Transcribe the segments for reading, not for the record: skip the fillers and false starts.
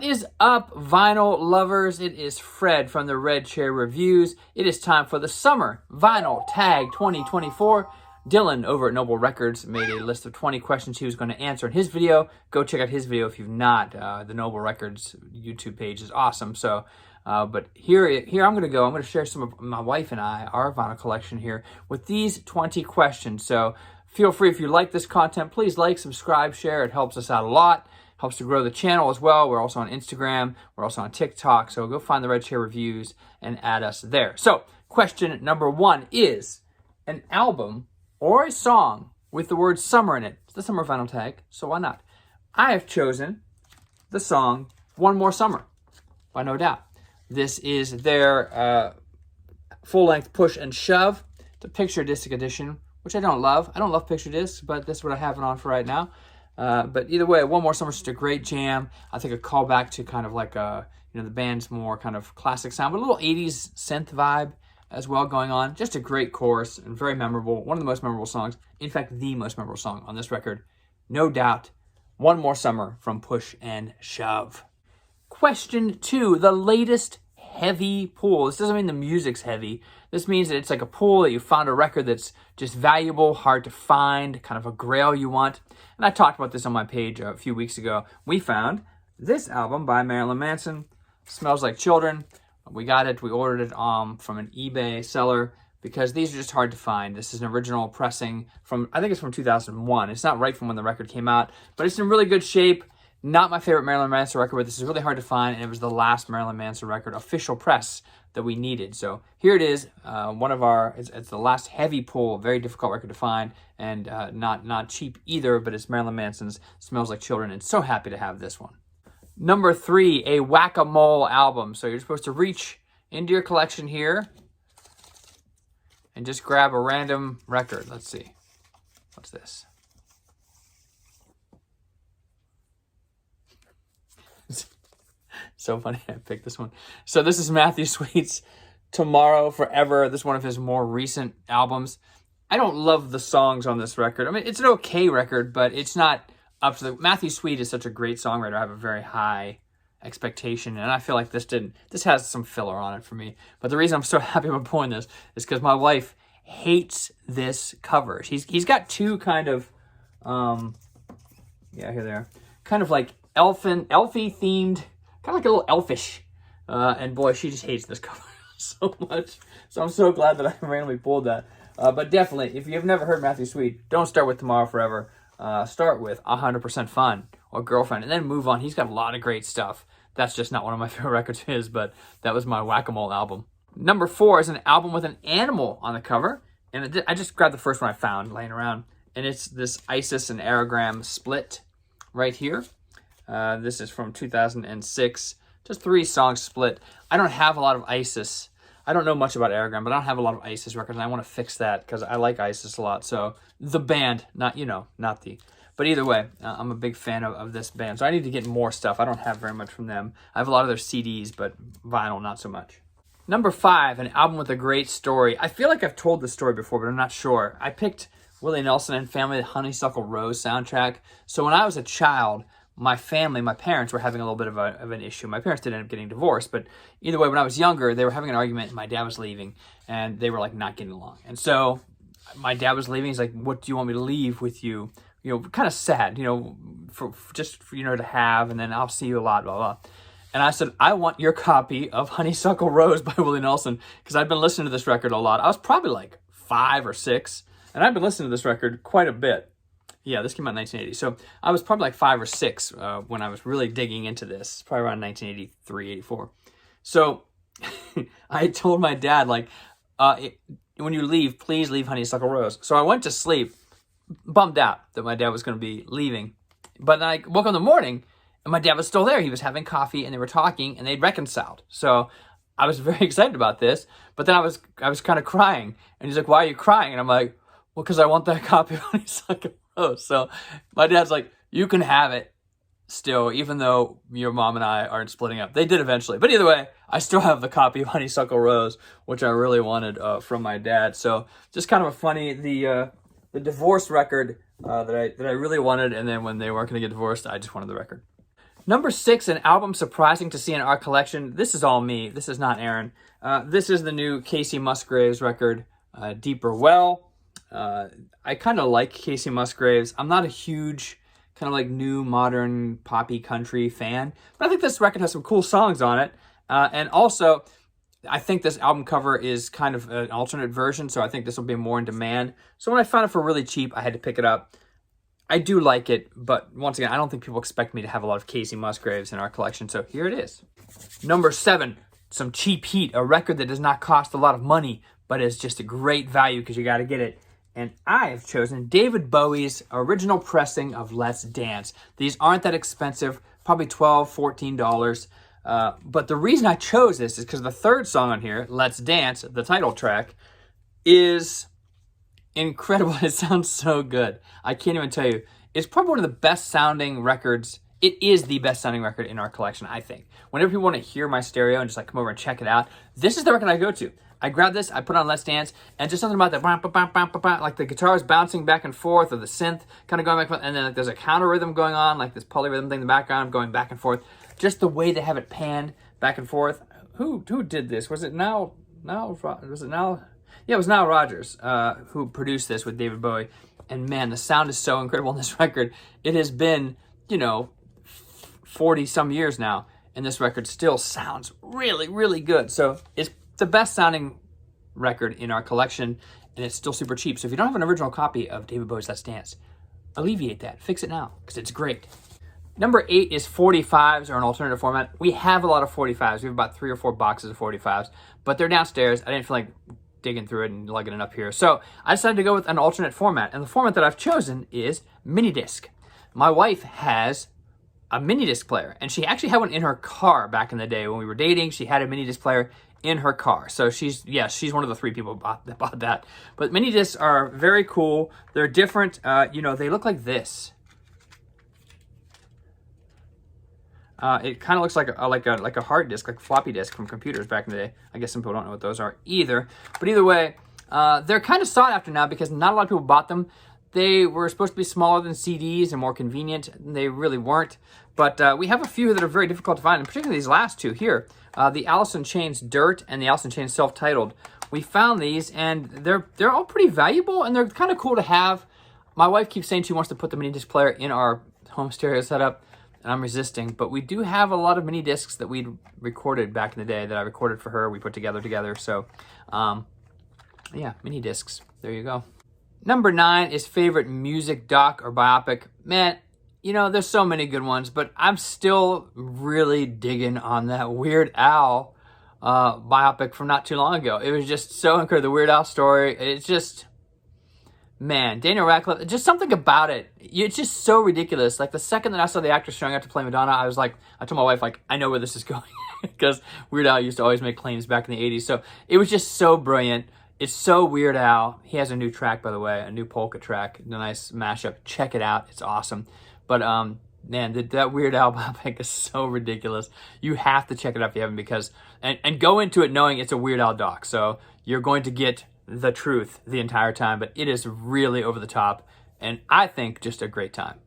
What is up, vinyl lovers? It is Fred from the Red Chair Reviews. It is time for the Summer Vinyl Tag 2024. Dylan over at Noble Records made a list of 20 questions he was going to answer in his video. Go check out his video if you've not. The Noble Records YouTube page is awesome. So, but here I'm going to go. I'm going to share some of my wife and I, our vinyl collection here, with these 20 questions. So feel free, if you like this content, please like, subscribe, share. It helps us out a lot. Helps to grow the channel as well. We're also on Instagram. We're also on TikTok. So go find the Red Chair Reviews and add us there. So question number 1 is an album or a song with the word summer in it. It's the Summer Vinyl Tag, so why not? I have chosen the song One More Summer by No Doubt. This is their full-length Push and Shove. It's a picture disc edition, which I don't love. I don't love picture discs, but this is what I have it on for right now. But either way, One More Summer is just a great jam. I think a callback to kind of like the band's more kind of classic sound, but a little 80s synth vibe as well going on. Just a great chorus and very memorable. One of the most memorable songs. In fact, the most memorable song on this record. No Doubt, One More Summer from Push and Shove. Question 2, the latest heavy pull. This doesn't mean the music's heavy. This means that it's like a pull that you found a record that's just valuable, hard to find, kind of a grail you want. And I talked about this on my page a few weeks ago. We found this album by Marilyn Manson, Smells Like Children. We got it, we ordered it from an eBay seller because these are just hard to find. This is an original pressing from, I think it's from 2001. It's not right from when the record came out, but it's in really good shape. Not my favorite Marilyn Manson record, but this is really hard to find, and it was the last Marilyn Manson record official press that we needed. So here it is, it's the last heavy pull, very difficult record to find, and not cheap either, but it's Marilyn Manson's Smells Like Children, and so happy to have this one. Number 3, a whack-a-mole album. So you're supposed to reach into your collection here and just grab a random record. Let's see. What's this? So funny I picked this one. So this is Matthew Sweet's Tomorrow Forever. This is one of his more recent albums. I don't love the songs on this record. I mean, it's an okay record, but it's not up to the... Matthew Sweet is such a great songwriter. I have a very high expectation, and I feel like this has some filler on it for me. But the reason I'm so happy about pulling this is because my wife hates this cover. He's got two kind of... yeah, here they are. Kind of like elfy themed... Kind of like a little elfish. And boy, she just hates this cover so much. So I'm so glad that I randomly pulled that. But definitely, if you've never heard Matthew Sweet, don't start with Tomorrow Forever. Start with 100% Fun or Girlfriend, and then move on. He's got a lot of great stuff. That's just not one of my favorite records of his, but that was my whack-a-mole album. Number 4 is an album with an animal on the cover. And I just grabbed the first one I found laying around. And it's this Isis and Aerogram split right here. This is from 2006. Just 3 songs split. I don't have a lot of Isis. I don't know much about Aerogram, but I don't have a lot of Isis records, and I want to fix that because I like Isis a lot. So the band, not the... But either way, I'm a big fan of this band. So I need to get more stuff. I don't have very much from them. I have a lot of their CDs, but vinyl, not so much. Number 5, an album with a great story. I feel like I've told this story before, but I'm not sure. I picked Willie Nelson and Family, the Honeysuckle Rose soundtrack. So when I was a child... my parents were having a little bit of an issue. My parents did end up getting divorced, but either way, when I was younger, they were having an argument, and my dad was leaving, and they were like not getting along. And so my dad was leaving. He's like, "What do you want me to leave with you?" Kind of sad, for to have, and then I'll see you a lot, blah, blah. And I said, I want your copy of Honeysuckle Rose by Willie Nelson, because I've been listening to this record a lot. I was probably like 5 or 6, and I've been listening to this record quite a bit. Yeah, this came out in 1980. So I was probably like 5 or 6 when I was really digging into this, probably around 1983, 84. So I told my dad, when you leave, please leave Honeysuckle Rose. So I went to sleep, bummed out that my dad was going to be leaving. But then I woke up in the morning, and my dad was still there. He was having coffee, and they were talking, and they'd reconciled. So I was very excited about this. But then I was kind of crying. And he's like, "Why are you crying?" And I'm like, "Well, because I want that copy of Honeysuckle Rose." So my dad's like, "You can have it still, even though your mom and I aren't splitting up." They did eventually. But either way, I still have the copy of Honeysuckle Rose, which I really wanted from my dad. So just kind of a funny, the divorce record that I really wanted, and then when they weren't going to get divorced, I just wanted the record. Number 6, an album surprising to see in our collection. This is all me. This is not Aaron. This is the new Casey Musgraves record, Deeper Well. I kind of like Casey Musgraves. I'm not a huge kind of like new modern poppy country fan, but I think this record has some cool songs on it. And also, I think this album cover is kind of an alternate version, so I think this will be more in demand. So when I found it for really cheap, I had to pick it up. I do like it, but once again, I don't think people expect me to have a lot of Casey Musgraves in our collection, so here it is. Number 7, some cheap heat, a record that does not cost a lot of money, but is just a great value because you got to get it. And I have chosen David Bowie's original pressing of Let's Dance. These aren't that expensive, probably $12, $14. But the reason I chose this is because the third song on here, Let's Dance, the title track, is incredible. It sounds so good. I can't even tell you. It's probably one of the best sounding records. It is the best sounding record in our collection, I think. Whenever people want to hear my stereo and just like come over and check it out, this is the record I go to. I grab this, I put on Let's Dance, and just something about that, like the guitar is bouncing back and forth, or the synth kind of going back and forth, and then like, there's a counter rhythm going on, like this polyrhythm thing in the background going back and forth. Just the way they have it panned back and forth. Who did this? Was it Nile? Yeah, it was Nile Rodgers who produced this with David Bowie. And man, the sound is so incredible in this record. It has been, 40 some years now, and this record still sounds really, really good. So it's the best sounding record in our collection, and it's still super cheap. So if you don't have an original copy of David Bowie's Let's Dance, alleviate that. Fix it now, because it's great. Number 8 is 45s, or an alternative format. We have a lot of 45s. We have about 3 or 4 boxes of 45s, but they're downstairs. I didn't feel like digging through it and lugging it up here. So I decided to go with an alternate format, and the format that I've chosen is mini disc. My wife has a mini disc player, and she actually had one in her car back in the day when we were dating. She had a mini disc player in her car. So she's one of the 3 people that bought that. But mini discs are very cool. They're different. They look like this. It kind of looks like a hard disk, like a floppy disk from computers back in the day. I guess some people don't know what those are either. But either way, they're kind of sought after now because not a lot of people bought them. They were supposed to be smaller than CDs and more convenient. They really weren't. But we have a few that are very difficult to find, and particularly these last 2 here. The Alice in Chains Dirt and the Alice in Chains Self-Titled. We found these, and they're all pretty valuable, and they're kind of cool to have. My wife keeps saying she wants to put the mini disc player in our home stereo setup, and I'm resisting. But we do have a lot of mini discs that we recorded back in the day that I recorded for her. We put together. So, mini discs. There you go. Number 9 is favorite music doc or biopic. Man, there's so many good ones, but I'm still really digging on that Weird Al biopic from not too long ago. It was just so incredible. The Weird Al story. It's just, man, Daniel Radcliffe, just something about it. It's just so ridiculous. Like the second that I saw the actor showing up to play Madonna, I told my wife, I know where this is going. Because Weird Al used to always make claims back in the 80s. So it was just so brilliant. It's so Weird Al. He has a new track, by the way, a new polka track, a nice mashup. Check it out. It's awesome. But, man, that Weird Al biopic is so ridiculous. You have to check it out if you haven't, because, and go into it knowing it's a Weird Al doc. So you're going to get the truth the entire time, but it is really over the top, and I think just a great time.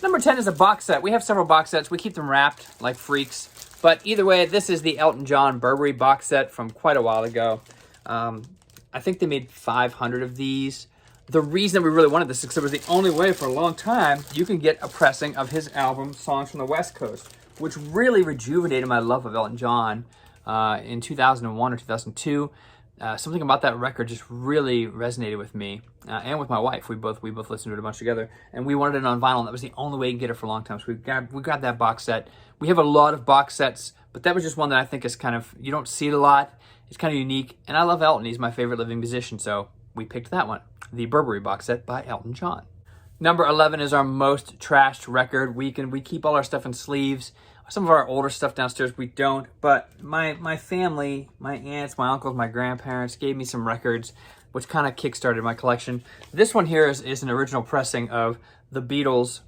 Number 10 is a box set. We have several box sets. We keep them wrapped like freaks. But either way, this is the Elton John Burberry box set from quite a while ago. I think they made 500 of these. The reason we really wanted this is because it was the only way for a long time you can get a pressing of his album, Songs from the West Coast, which really rejuvenated my love of Elton John in 2001 or 2002. Something about that record just really resonated with me and with my wife. We both listened to it a bunch together, and we wanted it on vinyl, and that was the only way you can get it for a long time. So we grabbed that box set. We have a lot of box sets, but that was just one that I think is kind of, you don't see it a lot. It's kind of unique, and I love Elton. He's my favorite living musician, so we picked that one, the Burberry box set by Elton John. Number 11 is our most trashed record. We keep all our stuff in sleeves. Some of our older stuff downstairs we don't, but my family, my aunts, my uncles, my grandparents gave me some records, which kind of kickstarted my collection. This one here is an original pressing of the Beatles,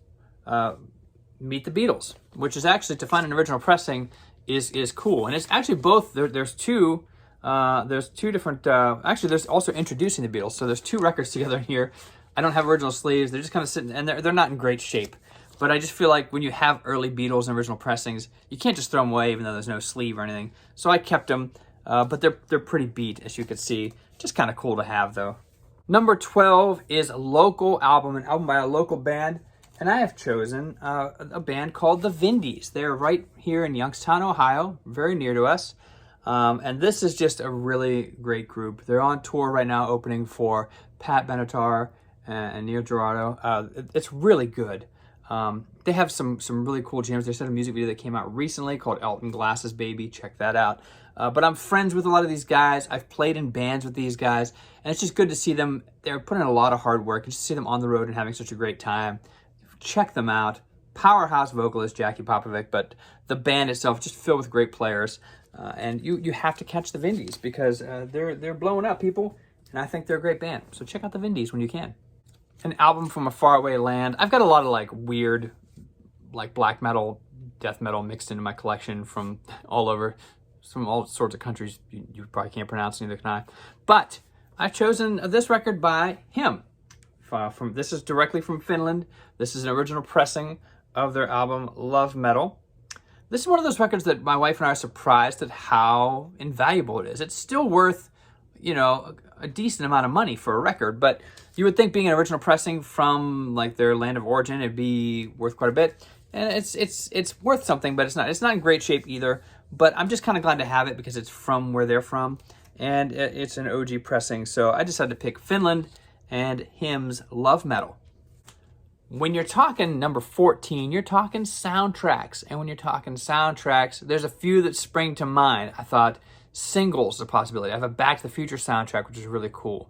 Meet the Beatles, which is actually, to find an original pressing is cool. And it's actually both, there's two different, actually there's also Introducing the Beatles. So there's 2 records together here. I don't have original sleeves. They're just kind of sitting, and they're not in great shape. But I just feel like when you have early Beatles and original pressings, you can't just throw them away even though there's no sleeve or anything. So I kept them, but they're pretty beat, as you can see. Just kind of cool to have, though. Number 12 is a local album, an album by a local band. And I have chosen a band called the Vindies. They're right here in Youngstown, Ohio, very near to us. And this is just a really great group. They're on tour right now, opening for Pat Benatar and Neil Girardo. It's really good. They have some really cool jams. They just had a music video that came out recently called Elton Glass's Baby. Check that out. But I'm friends with a lot of these guys. I've played in bands with these guys. And it's just good to see them. They're putting in a lot of hard work. And just to see them on the road and having such a great time. Check them out. Powerhouse vocalist Jackie Popovic, but the band itself just filled with great players. And you have to catch the Vindies because they're blowing up, people. And I think they're a great band. So check out the Vindies when you can. An album from a faraway land. I've got a lot of like weird, like black metal, death metal mixed into my collection from all over, from all sorts of countries you probably can't pronounce, neither can I. But I've chosen this record by him. This is directly from Finland. This is an original pressing of their album Love Metal. This is one of those records that my wife and I are surprised at how invaluable it is. It's still worth, a decent amount of money for a record, but you would think being an original pressing from like their land of origin, it'd be worth quite a bit. And it's worth something, but it's not. It's not in great shape either. But I'm just kind of glad to have it because it's from where they're from, and it's an OG pressing. So I decided to pick Finland and hymns Love Metal. When you're talking number 14, you're talking soundtracks. And when you're talking soundtracks, there's a few that spring to mind. I thought singles is a possibility. I have a Back to the Future soundtrack, which is really cool.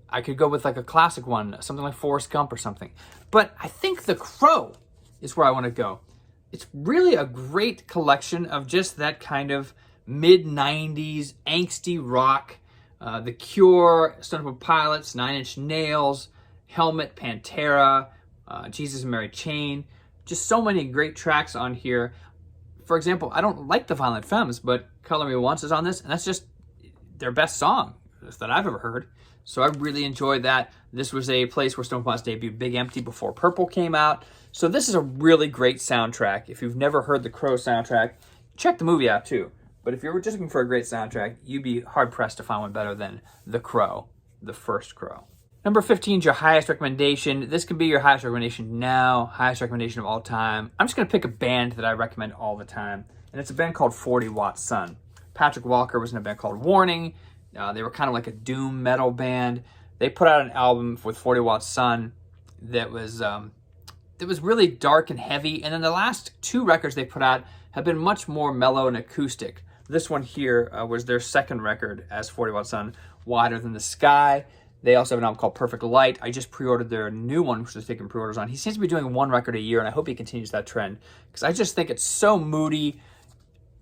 I could go with like a classic one, something like Forrest Gump or something. But I think The Crow is where I want to go. It's really a great collection of just that kind of mid-90s angsty rock. The Cure, Stone Temple Pilots, Nine Inch Nails, Helmet, Pantera, Jesus and Mary Chain. Just so many great tracks on here. For example, I don't like the Violent Femmes, but Color Me Once is on this, and that's just their best song that I've ever heard. So I really enjoyed that. This was a place where Stone Temple Pilots debuted Big Empty before Purple came out. So this is a really great soundtrack. If you've never heard the Crow soundtrack, check the movie out too. But if you're just looking for a great soundtrack, you'd be hard-pressed to find one better than The Crow, the first Crow. Number 15 is your highest recommendation. This could be your highest recommendation now, highest recommendation of all time. I'm just going to pick a band that I recommend all the time, and it's a band called 40 Watt Sun. Patrick Walker was in a band called Warning. They were kind of like a doom metal band. They put out an album with 40 Watt Sun that was really dark and heavy, and then the last two records they put out have been much more mellow and acoustic. This one here was their second record as 40 Watt Sun, Wider Than the Sky. They also have an album called Perfect Light. I just pre-ordered their new one, which is taking pre-orders on. He seems to be doing one record a year, and I hope he continues that trend because I just think it's so moody.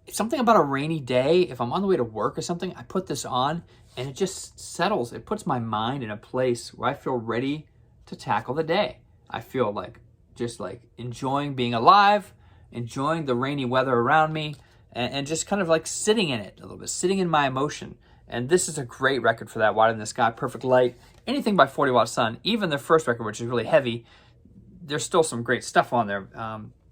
It's something about a rainy day. If I'm on the way to work or something, I put this on, and it just settles. It puts my mind in a place where I feel ready to tackle the day. I feel like just like enjoying being alive, enjoying the rainy weather around me, and just kind of like sitting in it a little bit, sitting in my emotion. And this is a great record for that. Wider Than the Sky, Perfect Light, anything by 40 Watt Sun, even their first record, which is really heavy, there's still some great stuff on there.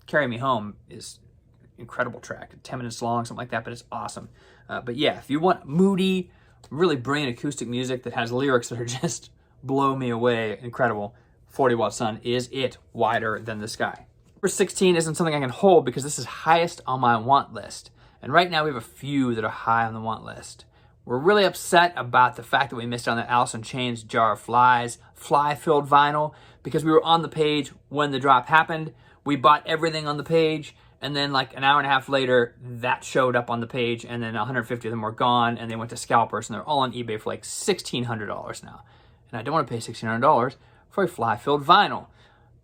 Carry Me Home is an incredible track, 10 minutes long, something like that, but it's awesome. But yeah, if you want moody, really brilliant acoustic music that has lyrics that are just blow me away, incredible, 40 Watt Sun is it, Wider Than the Sky. Number 16 isn't something I can hold because this is highest on my want list. And right now we have a few that are high on the want list. We're really upset about the fact that we missed out on the Alice in Chains Jar of Flies fly-filled vinyl because we were on the page when the drop happened. We bought everything on the page, and then like an hour and a half later, that showed up on the page, and then 150 of them were gone, and they went to scalpers, and they're all on eBay for like $1,600 now. And I don't want to pay $1,600 for a fly-filled vinyl.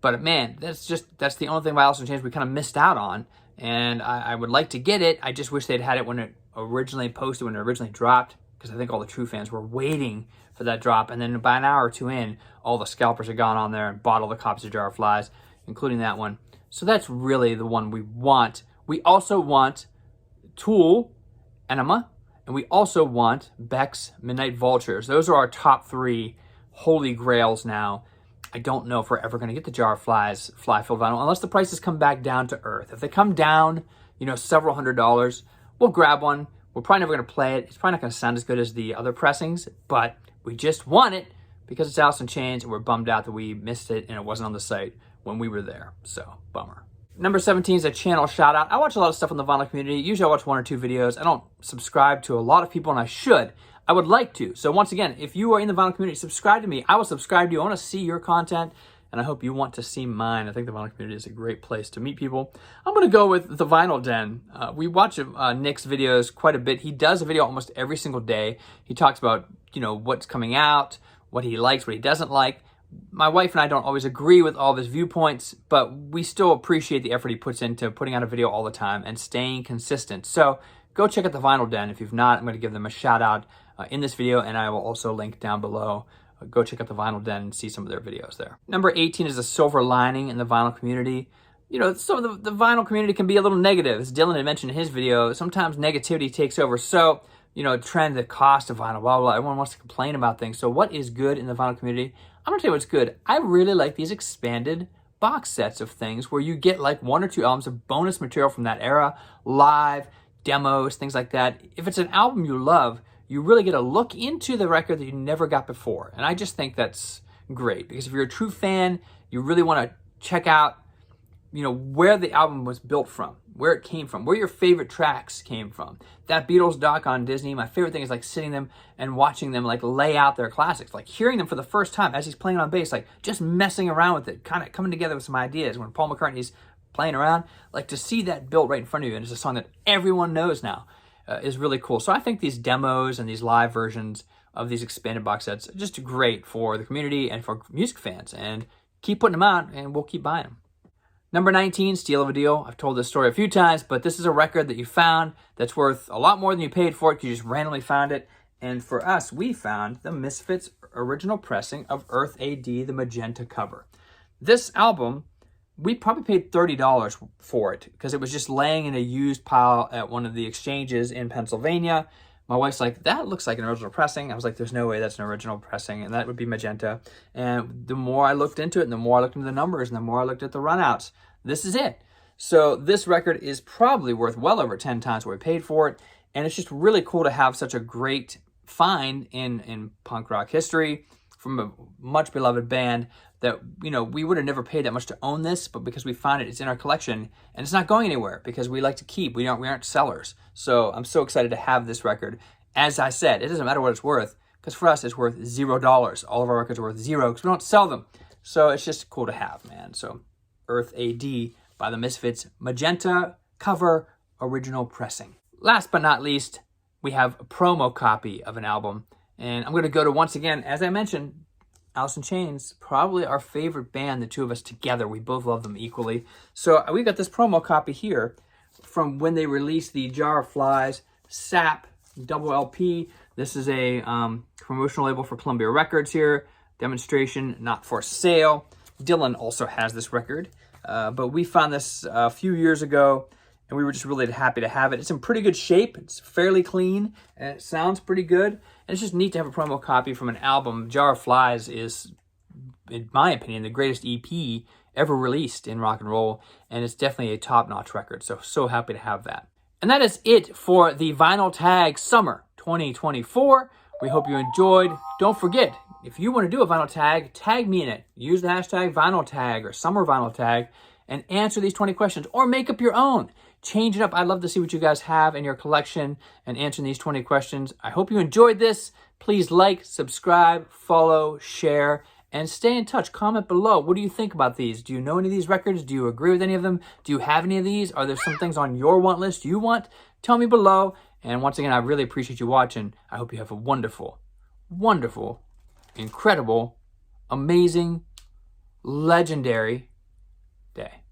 But man, that's the only thing by Alice in Chains we kind of missed out on, and I would like to get it. I just wish they'd had it when it originally posted, when it originally dropped, because I think all the true fans were waiting for that drop, and then by an hour or two in, all the scalpers had gone on there and bought all the copies of Jar of Flies, including that one. So that's really the one we want. We also want Tool, Enema, and we also want Beck's Midnight Vultures. Those are our top three holy grails now. I don't know if we're ever going to get the Jar of Flies fly-filled vinyl unless the prices come back down to earth. If they come down, you know, several $100s, we'll grab one. We're probably never going to play it. It's probably not going to sound as good as the other pressings, but we just want it because it's Alice in Chains, and we're bummed out that we missed it and it wasn't on the site when we were there. So, bummer. Number 17 is a channel shout out. I watch a lot of stuff in the vinyl community. Usually I watch 1 or 2 videos. I don't subscribe to a lot of people, and I should. I would like to. So once again, if you are in the vinyl community, subscribe to me. I will subscribe to you. I want to see your content, and I hope you want to see mine. I think the vinyl community is a great place to meet people. I'm going to go with the Vinyl Den. We watch Nick's videos quite a bit. He does a video almost every single day. He talks about, you know, what's coming out, what he likes, what he doesn't like. My wife and I don't always agree with all of his viewpoints, but we still appreciate the effort he puts into putting out a video all the time and staying consistent. So go check out the Vinyl Den. If you've not, I'm going to give them a shout out in this video, and I will also link down below. Go check out the Vinyl Den and see some of their videos there. Number 18 is a silver lining in the vinyl community. You know, some of the vinyl community can be a little negative. As Dylan had mentioned in his video, sometimes negativity takes over. So, you know, trend, the cost of vinyl, blah, blah, blah. Everyone wants to complain about things. So what is good in the vinyl community? I'm going to tell you what's good. I really like these expanded box sets of things where you get like 1 or 2 albums of bonus material from that era, live, demos, things like that. If it's an album you love, you really get a look into the record that you never got before. And I just think that's great, because if you're a true fan, you really want to check out, you know, where the album was built from, where it came from, where your favorite tracks came from. That Beatles doc on Disney, my favorite thing is like sitting them and watching them like lay out their classics, like hearing them for the first time as he's playing on bass, like just messing around with it, kind of coming together with some ideas. When Paul McCartney's playing around, like to see that built right in front of you, and it's a song that everyone knows now, is really cool. So I think these demos and these live versions of these expanded box sets are just great for the community and for music fans, and keep putting them out and we'll keep buying them. Number 19, Steal of a Deal. I've told this story a few times, but this is a record that you found that's worth a lot more than you paid for it because you just randomly found it. And for us, we found the Misfits original pressing of Earth AD, the magenta cover. This album, we probably paid $30 for it because it was just laying in a used pile at one of the exchanges in Pennsylvania. My wife's like, that looks like an original pressing. I was like, there's no way that's an original pressing, and that would be magenta. And the more I looked into it, and the more I looked into the numbers, and the more I looked at the runouts, this is it. So this record is probably worth well over 10 times what we paid for it, and it's just really cool to have such a great find in punk rock history from a much beloved band that, you know, we would have never paid that much to own this, but because we found it, it's in our collection, and it's not going anywhere because we like to keep. We aren't sellers. So I'm so excited to have this record. As I said, it doesn't matter what it's worth, because for us, it's worth $0. All of our records are worth $0 because we don't sell them. So it's just cool to have, man. So Earth AD by the Misfits, magenta cover, original pressing. Last but not least, we have a promo copy of an album. And I'm going to go to, once again, as I mentioned, Alice in Chains, probably our favorite band, the two of us together. We both love them equally. So we got this promo copy here from when they released the Jar of Flies SAP double LP. This is a promotional label for Columbia Records here. Demonstration, not for sale. Dylan also has this record. But we found this a few years ago, and we were just really happy to have it. It's in pretty good shape. It's fairly clean, and it sounds pretty good. And it's just neat to have a promo copy from an album. Jar of Flies is, in my opinion, the greatest EP ever released in rock and roll, and it's definitely a top-notch record. So happy to have that. And that is it for the Vinyl Tag Summer 2024. We hope you enjoyed. Don't forget, if you want to do a vinyl tag, tag me in it. Use the hashtag vinyl tag or summer vinyl tag and answer these 20 questions, or make up your own. Change it up. I'd love to see what you guys have in your collection and answering these 20 questions. I hope you enjoyed this. Please like, subscribe, follow, share, and stay in touch. Comment below. What do you think about these? Do you know any of these records? Do you agree with any of them? Do you have any of these? Are there some things on your want list you want? Tell me below. And once again, I really appreciate you watching. I hope you have a wonderful, wonderful, incredible, amazing, legendary day.